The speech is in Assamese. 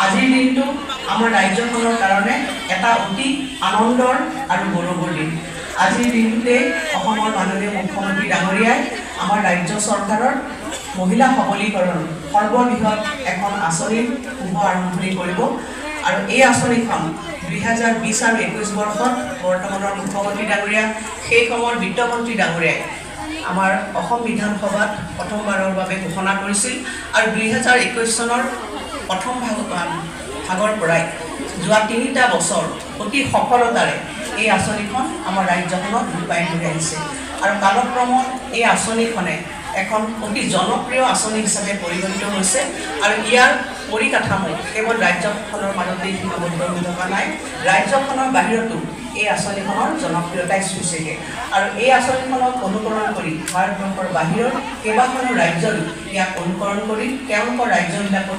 আজিৰ দিনটো আমাৰ ৰাজ্যখনৰ কাৰণে এটা অতি আনন্দৰ আৰু গৌৰৱৰ দিন। আজিৰ দিনটোতে অসমৰ মাননীয় মুখ্যমন্ত্ৰী ডাঙৰীয়াই আমাৰ ৰাজ্য চৰকাৰৰ মহিলা সবলীকৰণ সৰ্ববৃহৎ এখন আঁচনিৰ শুভ আৰম্ভণি কৰিব আৰু এই আঁচনিখন 2020 আৰু 21 বৰ্ষত বৰ্তমানৰ মুখ্যমন্ত্ৰী ডাঙৰীয়া সেই সময়ৰ বিত্তমন্ত্ৰী ডাঙৰীয়াই আমাৰ অসম বিধানসভাত প্ৰথমবাৰৰ বাবে ঘোষণা কৰিছিল আৰু 2021 চনৰ প্ৰথম ভাগৰ পৰাই যোৱা 3টা বছৰ অতি সফলতাৰে এই আঁচনিখন আমাৰ ৰাজ্যখনত ৰূপায়িত হৈ আহিছে আৰু কালক্ৰমত এই আঁচনিখনে এখন অতি জনপ্ৰিয় আঁচনি হিচাপে পৰিগণিত হৈছে আৰু ইয়াৰ পৰিকাঠামো কেৱল ৰাজ্যখনৰ মাজতেই সীমাবদ্ধ হৈ থকা নাই, ৰাজ্যখনৰ বাহিৰতো এই আঁচনিখনৰ জনপ্ৰিয়তাই চুইছেগৈ আৰু এই আঁচনিখনক অনুকৰণ কৰি ভাৰতবৰ্ষৰ বাহিৰৰ কেইবাখনো ৰাজ্যই ইয়াক অনুকৰণ কৰি তেওঁলোকৰ ৰাজ্যবিলাকত